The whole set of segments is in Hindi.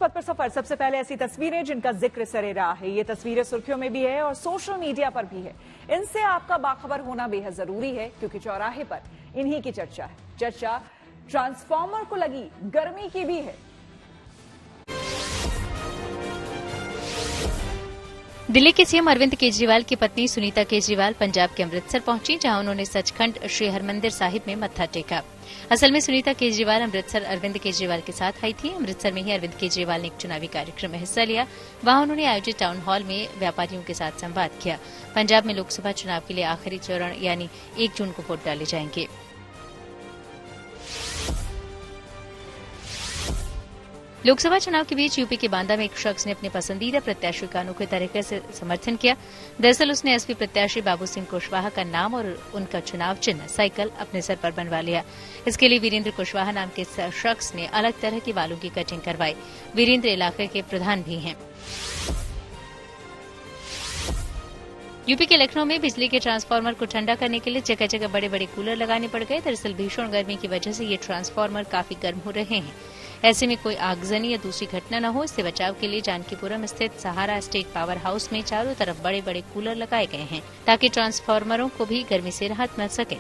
पद पर सफर। सबसे पहले ऐसी तस्वीरें जिनका जिक्र सरे रहा है। ये तस्वीरें सुर्खियों में भी है और सोशल मीडिया पर भी है। इनसे आपका बाखबर होना बेहद जरूरी है क्योंकि चौराहे पर इन्हीं की चर्चा है। चर्चा ट्रांसफार्मर को लगी गर्मी की भी है। दिल्ली के सीएम अरविंद केजरीवाल की पत्नी सुनीता केजरीवाल पंजाब के अमृतसर पहुंची, जहां उन्होंने सचखंड श्री हरमंदिर साहिब में मत्था टेका। असल में सुनीता केजरीवाल अमृतसर अरविंद केजरीवाल के साथ आई थी। अमृतसर में ही अरविंद केजरीवाल ने एक चुनावी कार्यक्रम में हिस्सा लिया। वहां उन्होंने आयोजित टाउन हॉल में व्यापारियों के साथ संवाद किया। पंजाब में लोकसभा चुनाव के लिए आखिरी चरण यानी 1 जून को वोट डाले जाएंगे। लोकसभा चुनाव के बीच यूपी के बांदा में एक शख्स ने अपने पसंदीदा प्रत्याशी का अनोखे तरीके से समर्थन किया। दरअसल उसने एसपी प्रत्याशी बाबू सिंह कुशवाहा का नाम और उनका चुनाव चिन्ह साइकिल अपने सर पर बनवा लिया। इसके लिए वीरेंद्र कुशवाहा नाम के शख्स ने अलग तरह के बालों की कटिंग करवाई। वीरेंद्र इलाके के प्रधान भी हैं। यूपी के लखनऊ में बिजली के ट्रांसफार्मर को ठंडा करने के लिए जगह जगह बड़े बड़े कूलर लगाने पड़ गए। दरअसल भीषण गर्मी की वजह से ये ट्रांसफार्मर काफी गर्म हो रहे हैं। ऐसे में कोई आगजनी या दूसरी घटना न हो, इससे बचाव के लिए जानकीपुरम स्थित सहारा स्टेट पावर हाउस में चारों तरफ बड़े बड़े कूलर लगाए गए हैं ताकि ट्रांसफार्मरों को भी गर्मी से राहत मिल सके।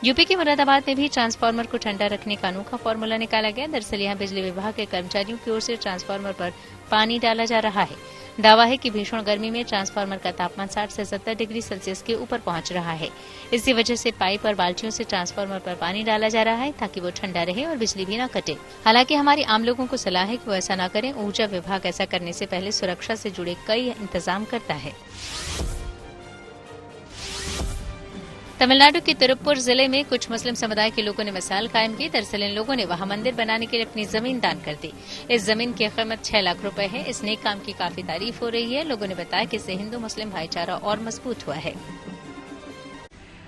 यूपी के मुरादाबाद में भी ट्रांसफार्मर को ठंडा रखने का अनोखा फॉर्मूला निकाला गया। दरअसल यहां बिजली विभाग के कर्मचारियों की ओर से ट्रांसफार्मर पर पानी डाला जा रहा है। दावा है कि भीषण गर्मी में ट्रांसफार्मर का तापमान 60 से 70 डिग्री सेल्सियस के ऊपर पहुंच रहा है। इसी वजह से पाइप और बाल्टियों से ट्रांसफार्मर पर पानी डाला जा रहा है ताकि वो ठंडा रहे और बिजली भी न कटे। हालांकि हमारी आम लोगों को सलाह है कि वो ऐसा न करें। ऊर्जा विभाग ऐसा करने से पहले सुरक्षा से जुड़े कई इंतजाम करता है। तमिलनाडु के तिरुप्पुर जिले में कुछ मुस्लिम समुदाय के लोगों ने मिसाल कायम की। दरअसल इन लोगों ने वहां मंदिर बनाने के लिए अपनी जमीन दान कर दी। इस जमीन की कीमत 6 लाख रुपए है। इस नेक काम की काफी तारीफ हो रही है। लोगों ने बताया कि इससे हिंदू मुस्लिम भाईचारा और मजबूत हुआ है।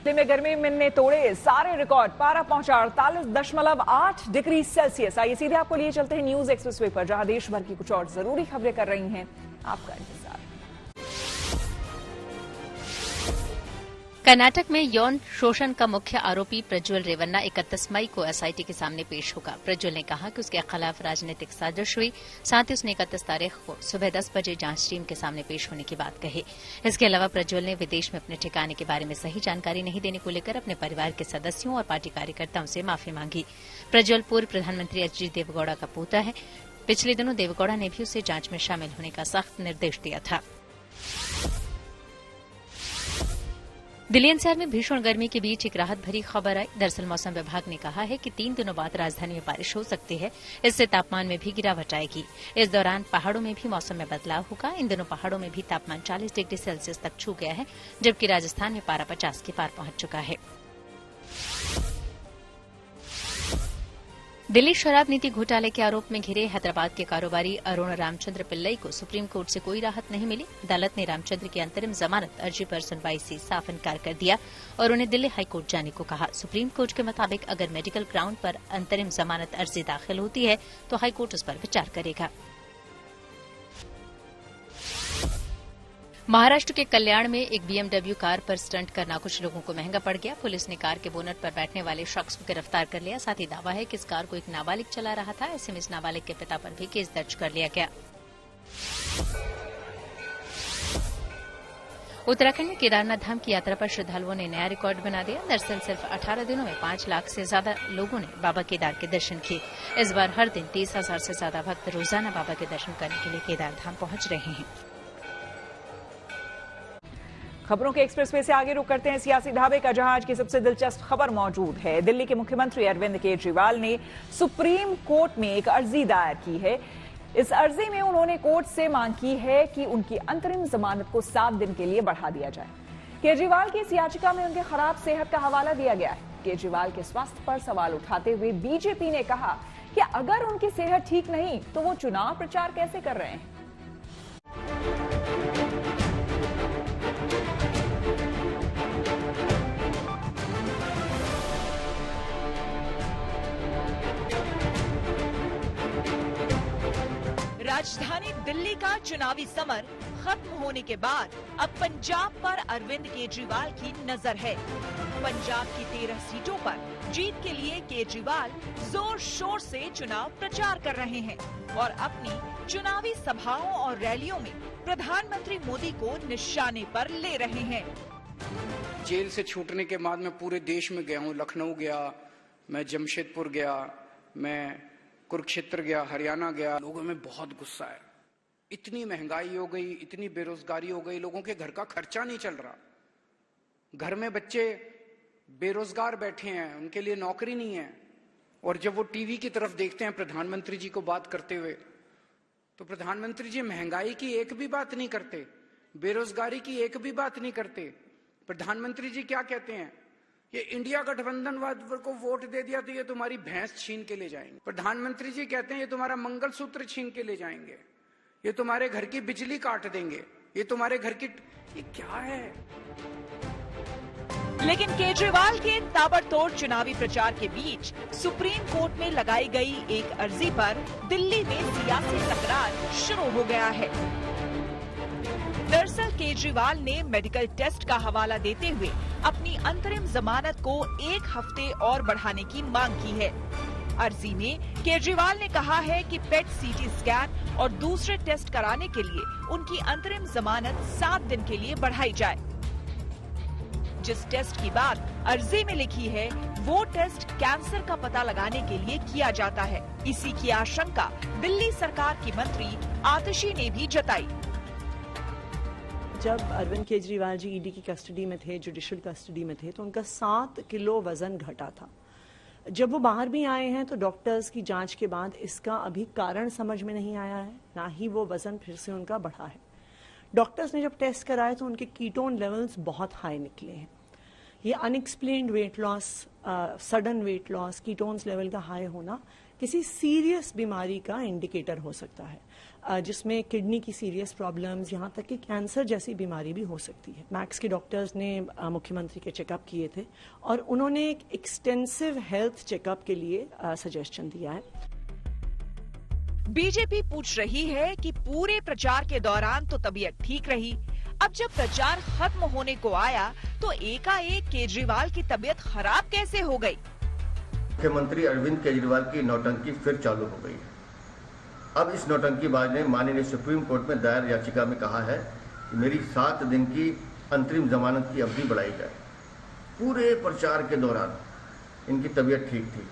दिल्ली में गर्मी ने तोड़े सारे रिकॉर्ड। पारा पहुंचा 48.8 डिग्री सेल्सियस। आइए सीधे आपको लिए चलते हैं न्यूज एक्सप्रेसवे पर, जहां देश भर की कुछ और जरूरी खबरें कर रही हैं आपका इंतजार। कर्नाटक में यौन शोषण का मुख्य आरोपी प्रज्वल रेवन्ना 31 मई को एसआईटी के सामने पेश होगा। प्रज्वल ने कहा कि उसके खिलाफ राजनीतिक साजिश हुई। साथ ही उसने 31 तारीख को सुबह 10 बजे जांच टीम के सामने पेश होने की बात कही। इसके अलावा प्रज्वल ने विदेश में अपने ठिकाने के बारे में सही जानकारी नहीं देने को लेकर अपने परिवार के सदस्यों और पार्टी कार्यकर्ताओं से माफी मांगी। प्रज्वल पूर्व प्रधानमंत्री एचडी देवेगौड़ा का पोता है। पिछले दिनों देवेगौड़ा ने भी उसे जांच में शामिल होने का सख्त निर्देश दिया था। दिल्ली एनसीआर में भीषण गर्मी के बीच एक राहत भरी खबर आई। दरअसल मौसम विभाग ने कहा है कि 3 दिनों बाद राजधानी में बारिश हो सकती है। इससे तापमान में भी गिरावट आएगी। इस दौरान पहाड़ों में भी मौसम में बदलाव होगा। इन दिनों पहाड़ों में भी तापमान 40 डिग्री सेल्सियस तक छू गया है, जबकि राजस्थान में पारा 50 के पार पहुंच चुका है। दिल्ली शराब नीति घोटाले के आरोप में घिरे हैदराबाद के कारोबारी अरुण रामचंद्र पिल्लई को सुप्रीम कोर्ट से कोई राहत नहीं मिली। अदालत ने रामचंद्र की अंतरिम जमानत अर्जी पर सुनवाई से साफ इनकार कर दिया और उन्हें दिल्ली हाईकोर्ट जाने को कहा। सुप्रीम कोर्ट के मुताबिक अगर मेडिकल ग्राउंड पर अंतरिम जमानत अर्जी दाखिल होती है तो हाईकोर्ट उस पर विचार करेगा। महाराष्ट्र के कल्याण में एक बीएमडब्ल्यू कार पर स्टंट करना कुछ लोगों को महंगा पड़ गया। पुलिस ने कार के बोनट पर बैठने वाले शख्स को गिरफ्तार कर लिया। साथ ही दावा है कि इस कार को एक नाबालिग चला रहा था। ऐसे में इस नाबालिग के पिता पर भी केस दर्ज कर लिया गया। उत्तराखंड में केदारनाथ धाम की यात्रा पर श्रद्धालुओं ने नया रिकॉर्ड बना दिया। दरअसल सिर्फ 18 दिनों में 5 लाख से ज्यादा लोगों ने बाबा केदार के दर्शन किए। इस बार हर दिन 30,000 से ज्यादा भक्त रोजाना बाबा के दर्शन करने के लिए केदार धाम पहुंच रहे हैं। खबरों के एक्सप्रेसवे से आगे रुक करते हैं सियासी ढाबे का, जहां आज की सबसे दिलचस्प खबर मौजूद है। दिल्ली के मुख्यमंत्री अरविंद केजरीवाल ने सुप्रीम कोर्ट में एक अर्जी दायर की है। इस अर्जी में उन्होंने कोर्ट से मांग की है कि उनकी अंतरिम जमानत को 7 दिन के लिए बढ़ा दिया जाए। केजरीवाल की इस याचिका में उनके खराब सेहत का हवाला दिया गया है। केजरीवाल के स्वास्थ्य पर सवाल उठाते हुए बीजेपी ने कहा कि अगर उनकी सेहत ठीक नहीं तो वो चुनाव प्रचार कैसे कर रहे हैं। राजधानी दिल्ली का चुनावी समर खत्म होने के बाद अब पंजाब पर अरविंद केजरीवाल की नजर है। पंजाब की 13 सीटों पर जीत के लिए केजरीवाल जोर शोर से चुनाव प्रचार कर रहे हैं और अपनी चुनावी सभाओं और रैलियों में प्रधानमंत्री मोदी को निशाने पर ले रहे हैं। जेल से छूटने के बाद मैं पूरे देश में गया हूँ। लखनऊ गया, मैं जमशेदपुर गया, मैं कुरुक्षेत्र गया, हरियाणा गया। लोगों में बहुत गुस्सा है। इतनी महंगाई हो गई, इतनी बेरोजगारी हो गई, लोगों के घर का खर्चा नहीं चल रहा। घर में बच्चे बेरोजगार बैठे हैं, उनके लिए नौकरी नहीं है। और जब वो टीवी की तरफ देखते हैं प्रधानमंत्री जी को बात करते हुए, तो प्रधानमंत्री जी महंगाई की एक भी बात नहीं करते, बेरोजगारी की एक भी बात नहीं करते। प्रधानमंत्री जी क्या कहते हैं? ये इंडिया गठबंधन को वोट दे दिया तो ये तुम्हारी भैंस छीन के ले जाएंगे। प्रधानमंत्री जी कहते हैं ये तुम्हारा मंगलसूत्र छीन के ले जाएंगे, ये तुम्हारे घर की बिजली काट देंगे, ये तुम्हारे घर की, ये क्या है? लेकिन केजरीवाल के ताबड़तोड़ चुनावी प्रचार के बीच सुप्रीम कोर्ट में लगाई गई एक अर्जी पर दिल्ली में सियासी तकरार शुरू हो गया है। दरअसल केजरीवाल ने मेडिकल टेस्ट का हवाला देते हुए अपनी अंतरिम जमानत को 1 हफ्ते और बढ़ाने की मांग की है। अर्जी में केजरीवाल ने कहा है कि पेट सीटी स्कैन और दूसरे टेस्ट कराने के लिए उनकी अंतरिम जमानत 7 दिन के लिए बढ़ाई जाए। जिस टेस्ट की बात अर्जी में लिखी है वो टेस्ट कैंसर का पता लगाने के लिए किया जाता है। इसी की आशंका दिल्ली सरकार की मंत्री आतिशी ने भी जताई। जब अरविंद केजरीवाल जी ईडी की कस्टडी में थे, जुडिशियल कस्टडी में थे, तो उनका 7 किलो वजन घटा था। जब वो बाहर भी आए हैं तो डॉक्टर्स की जांच के बाद इसका अभी कारण समझ में नहीं आया है, ना ही वो वजन फिर से उनका बढ़ा है। डॉक्टर्स ने जब टेस्ट कराए तो उनके कीटोन लेवल्स बहुत हाई निकले हैं। ये unexplained weight loss, sudden weight loss, ketones level का हाई होना किसी सीरियस बीमारी का इंडिकेटर हो सकता है, जिसमें किडनी की सीरियस प्रॉब्लम्स, यहाँ तक कि कैंसर जैसी बीमारी भी हो सकती है। मैक्स के डॉक्टर्स ने मुख्यमंत्री के चेकअप किए थे और उन्होंने एक एक्सटेंसिव हेल्थ चेकअप के लिए सजेशन दिया है। बीजेपी पूछ रही है कि पूरे प्रचार के दौरान तो तबीयत ठीक रही, अब जब प्रचार खत्म होने को आया तो एकाएक केजरीवाल की तबीयत खराब कैसे हो गई? मुख्यमंत्री अरविंद केजरीवाल की नौटंकी फिर चालू हो गई। अब इस नौटंकीबाज ने माननीय सुप्रीम कोर्ट में दायर याचिका में कहा है कि मेरी 7 दिन की अंतरिम जमानत की अवधि बढ़ाई जाए। पूरे प्रचार के दौरान इनकी तबीयत ठीक थी,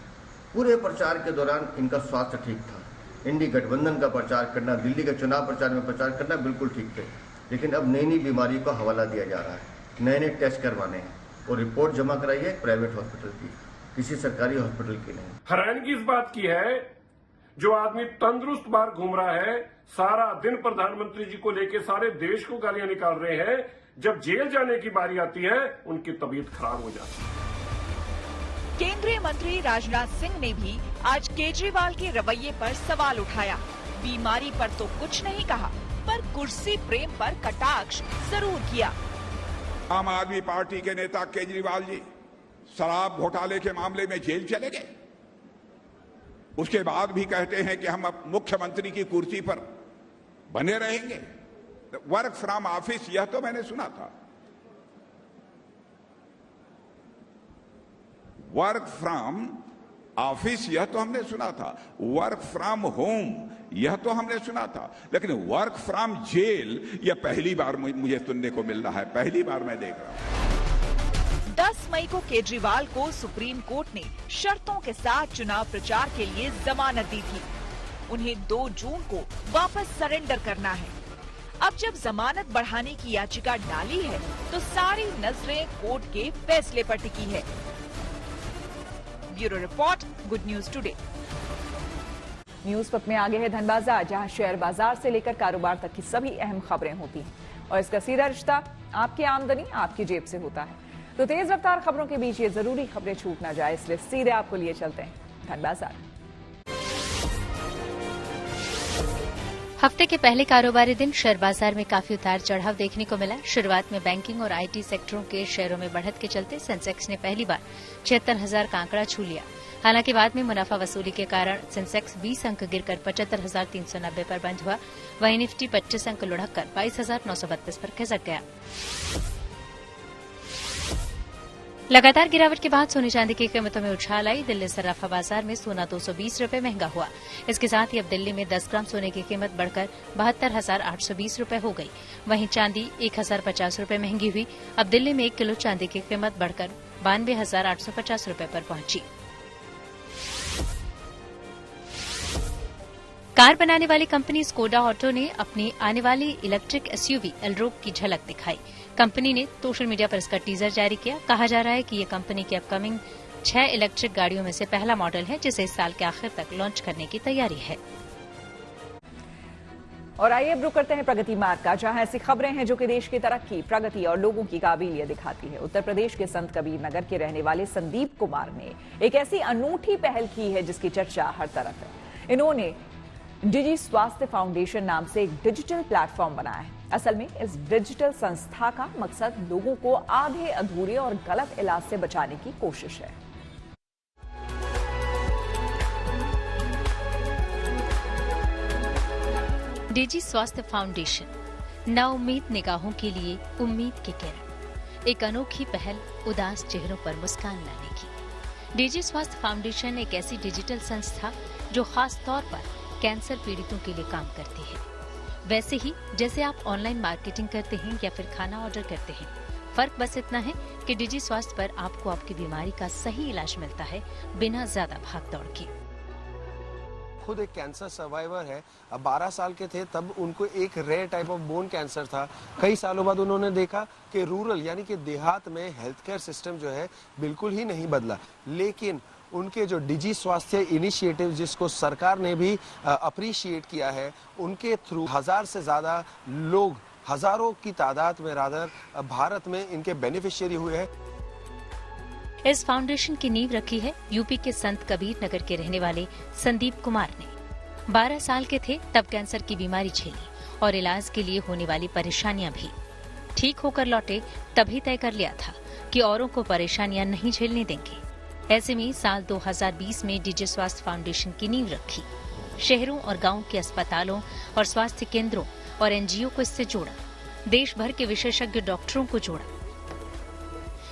पूरे प्रचार के दौरान इनका स्वास्थ्य ठीक था। इंडी गठबंधन का प्रचार करना, दिल्ली के चुनाव प्रचार में प्रचार करना बिल्कुल ठीक थे। लेकिन अब नई बीमारी को हवाला दिया जा रहा है, नए टेस्ट करवाने हैं और रिपोर्ट जमा कराई है प्राइवेट हॉस्पिटल की, किसी सरकारी हॉस्पिटल की नहीं। हैरानगी इस बात की है, जो आदमी तंदुरुस्त बाहर घूम रहा है, सारा दिन प्रधानमंत्री जी को लेके सारे देश को गालियां निकाल रहे हैं, जब जेल जाने की बारी आती है उनकी तबीयत खराब हो जाती है। केंद्रीय मंत्री राजनाथ सिंह ने भी आज केजरीवाल के रवैये पर सवाल उठाया। बीमारी पर तो कुछ नहीं कहा, पर कुर्सी प्रेम पर कटाक्ष जरूर किया। आम आदमी पार्टी के नेता केजरीवाल जी शराब घोटाले के मामले में जेल चले गए, उसके बाद भी कहते हैं कि हम अब मुख्यमंत्री की कुर्सी पर बने रहेंगे। वर्क फ्रॉम ऑफिस, यह तो मैंने सुना था। वर्क फ्रॉम ऑफिस यह तो हमने सुना था, वर्क फ्रॉम होम यह तो हमने सुना था, लेकिन वर्क फ्रॉम जेल यह पहली बार मुझे सुनने को मिल रहा है, पहली बार मैं देख रहा हूं। 10 मई को केजरीवाल को सुप्रीम कोर्ट ने शर्तों के साथ चुनाव प्रचार के लिए जमानत दी थी। उन्हें 2 जून को वापस सरेंडर करना है। अब जब जमानत बढ़ाने की याचिका डाली है तो सारी नजरें कोर्ट के फैसले पर टिकी है। Bureau report, good news today. News पक में आगे है धन बाजार, जहां शेयर बाजार से लेकर कारोबार तक की सभी अहम खबरें होती हैं और इसका सीधा रिश्ता आपकी आमदनी आपकी जेब से होता है। तो तेज रफ्तार खबरों के बीच ये जरूरी खबरें छूट ना जाए, इसलिए सीधे आपको लिए चलते हैं धन बाजार। हफ्ते के पहले कारोबारी दिन शेयर बाजार में काफी उतार चढ़ाव देखने को मिला। शुरुआत में बैंकिंग और आईटी सेक्टरों के शेयरों में बढ़त के चलते सेंसेक्स ने पहली बार 76,000 का आंकड़ा छू लिया। हालांकि बाद में मुनाफा वसूली के कारण सेंसेक्स 20 अंक गिरकर 75,390 पर बंद हुआ। वहीं निफ्टी 25 अंक लुढ़ककर 22,932 पर खिसक गया। लगातार गिरावट के बाद सोने चांदी की कीमतों में उछाल आई। दिल्ली सराफा बाजार में सोना 220 रुपए महंगा हुआ। इसके साथ ही अब दिल्ली में 10 ग्राम सोने की कीमत बढ़कर 72,820 रुपए हो गई। वहीं चांदी 1,050 रुपए महंगी हुई। अब दिल्ली में 1 किलो चांदी की कीमत बढ़कर 92,850 रुपए पर पहुंची। कार बनाने वाली कंपनी स्कोडा ऑटो ने अपनी आने वाली इलेक्ट्रिक एसयूवी एल्रोक की झलक दिखाई। कंपनी ने सोशल मीडिया पर इसका टीजर जारी किया। कहा जा रहा है कि ये कंपनी की अपकमिंग 6 इलेक्ट्रिक गाड़ियों में से पहला मॉडल है, जिसे इस साल के आखिर तक लॉन्च करने की तैयारी है। और आइए अब रुक करते हैं प्रगति मार्ग का, जहां ऐसी खबरें हैं जो कि देश की तरक्की, प्रगति और लोगों की काबिलियत दिखाती है। उत्तर प्रदेश के संत कबीर नगर के रहने वाले संदीप कुमार ने एक ऐसी अनूठी पहल की है जिसकी चर्चा हर तरफ है। इन्होंने डिजी स्वास्थ्य फाउंडेशन नाम से एक डिजिटल प्लेटफॉर्म बनाया है। असल में इस डिजिटल संस्था का मकसद लोगों को आधे अधूरे और गलत इलाज से बचाने की कोशिश है। डिजी स्वास्थ्य फाउंडेशन, नाउम्मीद निगाहों के लिए उम्मीद की किरण। एक अनोखी पहल उदास चेहरों पर मुस्कान लाने की। डिजी स्वास्थ्य फाउंडेशन एक ऐसी डिजिटल संस्था जो खास तौर पर कैंसर पीड़ितों के लिए काम करती है। वैसे ही जैसे आप ऑनलाइन मार्केटिंग करते हैं या फिर खाना ऑर्डर करते हैं, फर्क बस इतना है कि डिजी स्वास्थ्य पर आपको आपकी बीमारी का सही इलाज मिलता है, बिना ज्यादा भाग दौड़ के। खुद एक कैंसर सर्वाइवर है। अब 12 साल के थे तब उनको एक rare type of bone cancer था। कई सालों बाद उन्होंने देखा कि रूरल यानी कि देहात में हेल्थ केयर सिस्टम जो है बिल्कुल ही नहीं बदला, लेकिन उनके जो डिजी स्वास्थ्य इनिशिएटिव जिसको सरकार ने भी अप्रिशिएट किया है, उनके थ्रू 1000 से ज्यादा लोग, हजारों की तादाद में रादर भारत में इनके बेनिफिशियरी हुए हैं। इस फाउंडेशन की नींव रखी है यूपी के संत कबीर नगर के रहने वाले संदीप कुमार ने। 12 साल के थे तब कैंसर की बीमारी झेली और इलाज के लिए होने वाली परेशानियां भी। ठीक होकर लौटे तभी तय कर लिया था कि औरों को परेशानियां नहीं झेलने देंगे। ऐसे में साल 2020 में डिजी स्वास्थ्य फाउंडेशन की नींव रखी। शहरों और गांवों के अस्पतालों और स्वास्थ्य केंद्रों और एनजीओ को इससे जोड़ा। देश भर के विशेषज्ञ डॉक्टरों को जोड़ा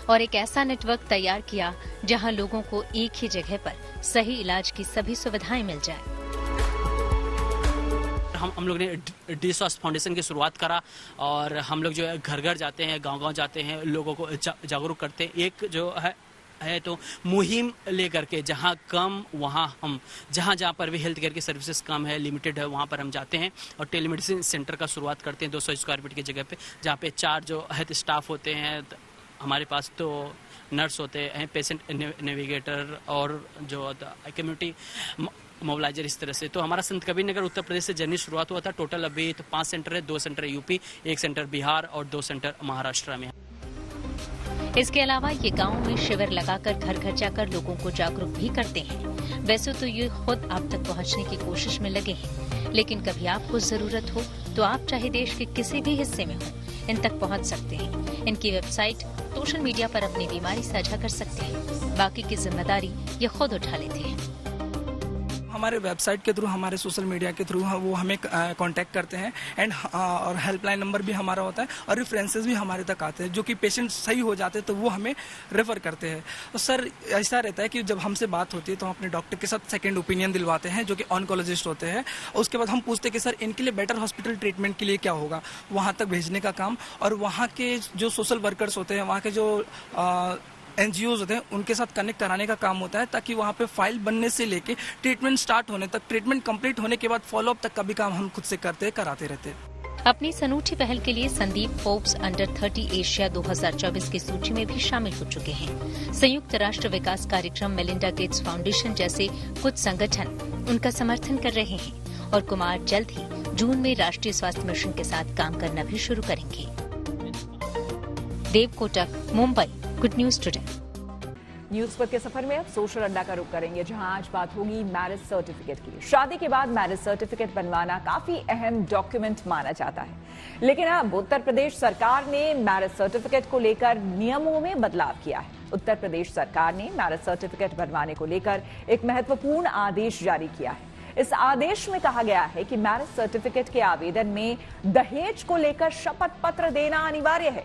और एक ऐसा नेटवर्क तैयार किया जहां लोगों को एक ही जगह पर सही इलाज की सभी सुविधाएं मिल जाए। हम लोग ने डिजी स्वास्थ्य फाउंडेशन की शुरुआत करा और हम लोग जो है घर घर जाते हैं, गांव-गांव जाते हैं, लोगों को जागरूक करते हैं। एक जो है तो मुहिम लेकर के जहां कम वहां हम जहां पर भी हेल्थ केयर की सर्विसेज कम है, लिमिटेड है, वहां पर हम जाते हैं और टेलीमेडिसिन सेंटर का शुरुआत करते हैं 200 स्क्वायर फीट की जगह पे, जहां पे 4 जो हेल्थ स्टाफ होते हैं। हमारे पास तो नर्स होते हैं, पेशेंट नेविगेटर और जो कम्युनिटी मोबिलाइजर, इस तरह से। तो हमारा संत कबीर नगर उत्तर प्रदेश से जर्नी शुरुआत हुआ था। टोटल अभी तो 5 सेंटर है, 2 सेंटर यूपी, 1 सेंटर बिहार और 2 सेंटर महाराष्ट्र में। इसके अलावा ये गांव में शिविर लगाकर घर घर जाकर लोगों को जागरूक भी करते हैं। वैसे तो ये खुद आप तक पहुंचने की कोशिश में लगे हैं, लेकिन कभी आपको जरूरत हो तो आप चाहे देश के किसी भी हिस्से में हो, इन तक पहुंच सकते हैं। इनकी वेबसाइट, सोशल मीडिया पर अपनी बीमारी साझा कर सकते हैं। बाकी की जिम्मेदारी ये खुद उठा लेते हैं। हमारे वेबसाइट के थ्रू, हमारे सोशल मीडिया के थ्रू वो हमें कांटेक्ट करते हैं एंड और हेल्पलाइन नंबर भी हमारा होता है और रेफरेंसेस भी हमारे तक आते हैं। जो कि पेशेंट सही हो जाते हैं तो वो हमें रेफर करते हैं। तो सर ऐसा रहता है कि जब हमसे बात होती है तो हम अपने डॉक्टर के साथ सेकंड ओपिनियन दिलवाते हैं, जो कि ऑन्कोलॉजिस्ट होते हैं। उसके बाद हम पूछते हैं कि सर इनके लिए बेटर हॉस्पिटल ट्रीटमेंट के लिए क्या होगा, वहाँ तक भेजने का काम। और वहाँ के जो सोशल वर्कर्स होते हैं, वहाँ के जो एनजीओज होते हैं, उनके साथ कनेक्ट कराने का काम होता है, ताकि वहाँ पे फाइल बनने से लेके ट्रीटमेंट स्टार्ट होने तक, ट्रीटमेंट कंप्लीट होने के बाद फॉलोअप तक का भी काम हम खुद से करते हैं, कराते रहते हैं। अपनी इस अनूठी पहल के लिए संदीप फोर्ब्स अंडर 30 एशिया 2024 की सूची में भी शामिल हो चुके हैं। संयुक्त राष्ट्र विकास कार्यक्रम, मेलिंडा गेट्स फाउंडेशन जैसे कुछ संगठन उनका समर्थन कर रहे हैं और कुमार जल्द ही जून में राष्ट्रीय स्वास्थ्य मिशन के साथ काम करना भी शुरू करेंगे। Dev Kotak, Mumbai, good news today. News पर के सफर में अब सोशल अड्डा का रुख करेंगे, जहां आज बात होगी मैरिज सर्टिफिकेट की। शादी के बाद मैरिज सर्टिफिकेट बनवाना काफी अहम डॉक्यूमेंट माना जाता है, लेकिन अब उत्तर प्रदेश सरकार ने मैरिज सर्टिफिकेट को लेकर नियमों में बदलाव किया है। उत्तर प्रदेश सरकार ने मैरिज सर्टिफिकेट बनवाने को लेकर एक महत्वपूर्ण आदेश जारी किया है। इस आदेश में कहा गया है कि मैरिज सर्टिफिकेट के आवेदन में दहेज को लेकर शपथ पत्र देना अनिवार्य है।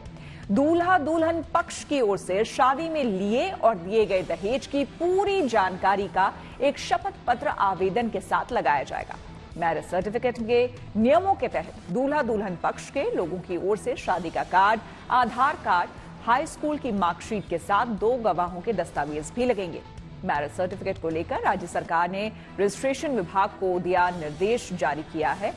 दूल्हा दुल्हन पक्ष की ओर से शादी में लिए और दिए गए दहेज की पूरी जानकारी का एक शपथ पत्र आवेदन के साथ लगाया जाएगा। मैरिज सर्टिफिकेट के नियमों के तहत दूल्हा दुल्हन पक्ष के लोगों की ओर से शादी का कार्ड, आधार कार्ड, हाई स्कूल की मार्कशीट के साथ 2 गवाहों के दस्तावेज भी लगेंगे। मैरिज सर्टिफिकेट को लेकर राज्य सरकार ने रजिस्ट्रेशन विभाग को दिया निर्देश जारी किया है।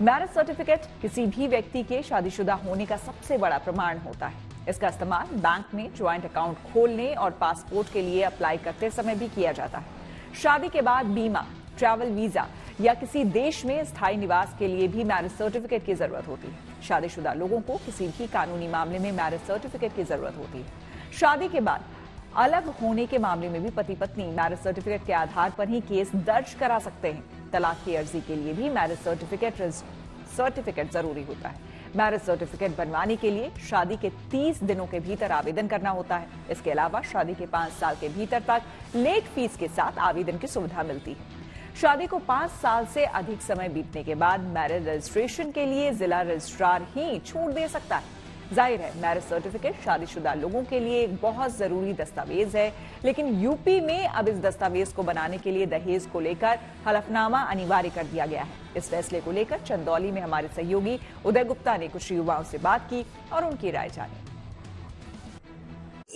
मैरिज सर्टिफिकेट किसी भी व्यक्ति के शादीशुदा होने का सबसे बड़ा प्रमाण होता है। इसका इस्तेमाल बैंक में ज्वाइंट अकाउंट खोलने और पासपोर्ट के लिए अप्लाई करते समय भी किया जाता है। शादी के बाद बीमा, ट्रैवल वीजा या किसी देश में स्थायी निवास के लिए भी मैरिज सर्टिफिकेट की जरूरत होती है। शादीशुदा लोगों को किसी भी कानूनी मामले में मैरिज सर्टिफिकेट की जरूरत होती है। शादी के बाद अलग होने के मामले में भी पति पत्नी मैरिज सर्टिफिकेट के आधार पर ही केस दर्ज करा सकते हैं। तलाक की अर्जी के लिए भी मैरिज सर्टिफिकेट जरूरी होता है। मैरिज सर्टिफिकेट बनवाने के लिए शादी के 30 दिनों के भीतर आवेदन करना होता है। इसके अलावा शादी के 5 साल के भीतर तक लेट फीस के साथ आवेदन की सुविधा मिलती है। शादी को 5 साल से अधिक समय बीतने के बाद मैरिज रजिस्ट्रेशन के लिए जिला रजिस्ट्रार ही छूट दे सकता है। जाहिर है, मैरिज सर्टिफिकेट शादीशुदा लोगों के लिए एक बहुत जरूरी दस्तावेज है, लेकिन यूपी में अब इस दस्तावेज को बनाने के लिए दहेज को लेकर हलफनामा अनिवार्य कर दिया गया है। इस फैसले को लेकर चंदौली में हमारे सहयोगी उदय गुप्ता ने कुछ युवाओं से बात की और उनकी राय जानी।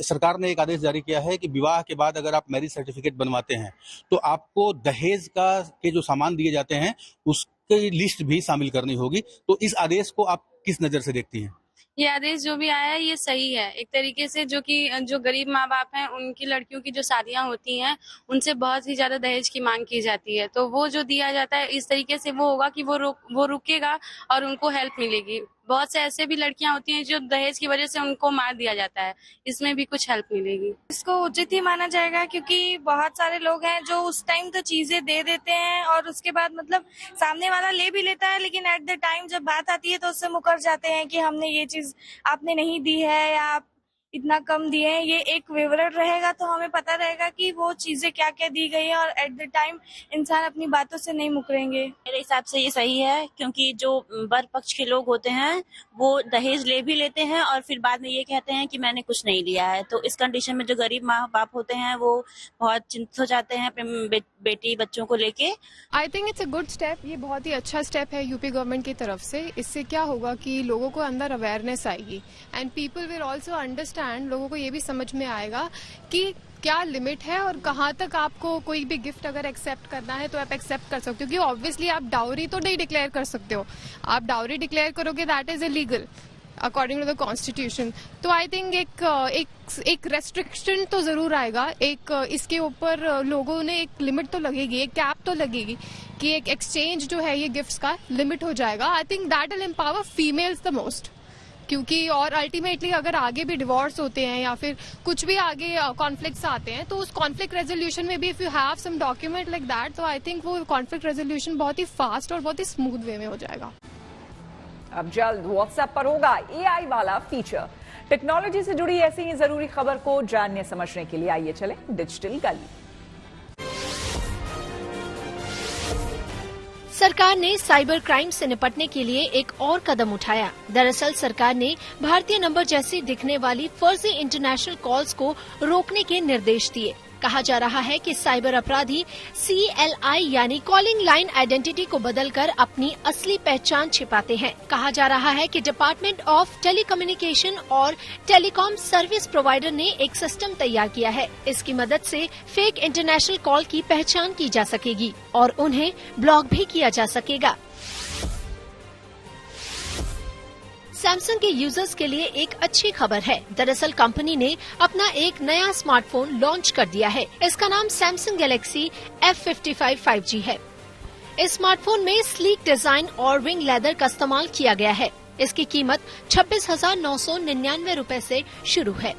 सरकार ने एक आदेश जारी किया है कि विवाह के बाद अगर आप मैरिज सर्टिफिकेट बनवाते हैं तो आपको दहेज के जो सामान दिए जाते हैं उसकी लिस्ट भी शामिल करनी होगी। तो इस आदेश को आप किस नजर से देखती हैं? ये आदेश जो भी आया है ये सही है एक तरीके से, जो गरीब माँ बाप हैं उनकी लड़कियों की जो शादियां होती हैं उनसे बहुत ही ज्यादा दहेज की मांग की जाती है। तो वो जो दिया जाता है इस तरीके से वो होगा कि वो रुकेगा और उनको हेल्प मिलेगी। बहुत से ऐसे भी लड़कियां होती हैं जो दहेज की वजह से उनको मार दिया जाता है, इसमें भी कुछ हेल्प मिलेगी। इसको उचित ही माना जाएगा क्योंकि बहुत सारे लोग हैं जो उस टाइम तो चीजें दे देते हैं और उसके बाद मतलब सामने वाला ले भी लेता है, लेकिन एट द टाइम जब बात आती है तो उससे मुकर जाते हैं कि हमने ये चीज आपने नहीं दी है या आप इतना कम दिए हैं। ये एक विवरण रहेगा तो हमें पता रहेगा कि वो चीजें क्या क्या दी गई है और एट द टाइम इंसान अपनी बातों से नहीं मुकरेंगे। मेरे हिसाब से ये सही है क्योंकि जो वर पक्ष के लोग होते हैं वो दहेज ले भी लेते हैं और फिर बाद में ये कहते हैं कि मैंने कुछ नहीं लिया है। तो इस कंडीशन में जो गरीब माँ बाप होते हैं वो बहुत चिंतित हो जाते हैं अपने बेटी बच्चों को लेके। I think it's a good step. ये बहुत ही अच्छा स्टेप है यूपी गवर्नमेंट की तरफ से। इससे क्या होगा कि लोगों को अंदर अवेयरनेस आएगी and people will also understand. लोगों को ये भी समझ में आएगा कि क्या लिमिट है और कहाँ तक आपको कोई भी गिफ्ट अगर एक्सेप्ट करना है तो आप एक्सेप्ट कर सकते हो, क्योंकि ऑब्वियसली आप डाउरी तो नहीं डिक्लेयर कर सकते हो। आप डाउरी डिक्लेयर करोगे that is illegal according to the constitution. तो आई थिंक एक रेस्ट्रिक्शन तो जरूर आएगा। इसके ऊपर लोगों ने एक लिमिट तो लगेगी, एक कैप तो लगेगी कि एक एक्सचेंज जो है ये गिफ्ट्स का लिमिट हो जाएगा। I think that will empower females the most, क्योंकि और अल्टीमेटली अगर आगे भी डिवोर्स होते हैं या फिर कुछ भी आगे कॉन्फ्लिक्ट्स आते हैं तो उस कॉन्फ्लिक्ट रेजोल्यूशन में भी if you have some document like that तो आई थिंक वो कॉन्फ्लिक्ट रेजोल्यूशन बहुत ही फास्ट और बहुत ही स्मूथ वे में हो जाएगा। अब जल्द व्हाट्सएप पर होगा AI वाला फीचर। टेक्नोलॉजी से जुड़ी ऐसी ही जरूरी खबर को जानने समझने के लिए आइए चलें डिजिटल गली। सरकार ने साइबर क्राइम से निपटने के लिए एक और कदम उठाया। दरअसल सरकार ने भारतीय नंबर जैसी दिखने वाली फर्जी इंटरनेशनल कॉल्स को रोकने के निर्देश दिए। कहा जा रहा है कि साइबर अपराधी CLI यानी कॉलिंग लाइन आइडेंटिटी को बदलकर अपनी असली पहचान छिपाते हैं। कहा जा रहा है कि डिपार्टमेंट ऑफ टेलीकम्युनिकेशन और टेलीकॉम सर्विस प्रोवाइडर ने एक सिस्टम तैयार किया है। इसकी मदद से फेक इंटरनेशनल कॉल की पहचान की जा सकेगी और उन्हें ब्लॉक भी किया जा सकेगा। सैमसंग के यूजर्स के लिए एक अच्छी खबर है। दरअसल कंपनी ने अपना एक नया स्मार्टफोन लॉन्च कर दिया है। इसका नाम सैमसंग गैलेक्सी F55 5G है। इस स्मार्टफोन में स्लीक डिजाइन और विंग लेदर का इस्तेमाल किया गया है। इसकी कीमत 26,999 रूपए से शुरू है।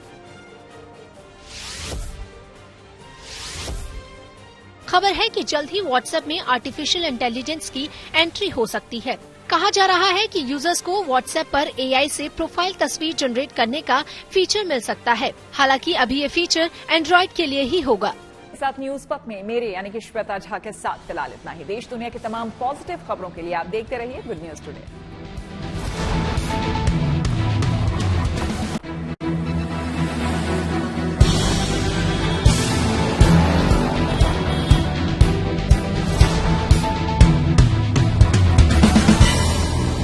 खबर है कि जल्द ही व्हाट्सएप में आर्टिफिशियल इंटेलिजेंस की एंट्री हो सकती है। कहा जा रहा है कि यूजर्स को व्हाट्सएप पर AI से प्रोफाइल तस्वीर जनरेट करने का फीचर मिल सकता है। हालांकि अभी ये फीचर एंड्रॉइड के लिए ही होगा। साथ न्यूज पक में मेरे यानी कि श्वेता झा के साथ फिलहाल इतना ही। देश दुनिया की तमाम पॉजिटिव खबरों के लिए आप देखते रहिए गुड न्यूज टुडे।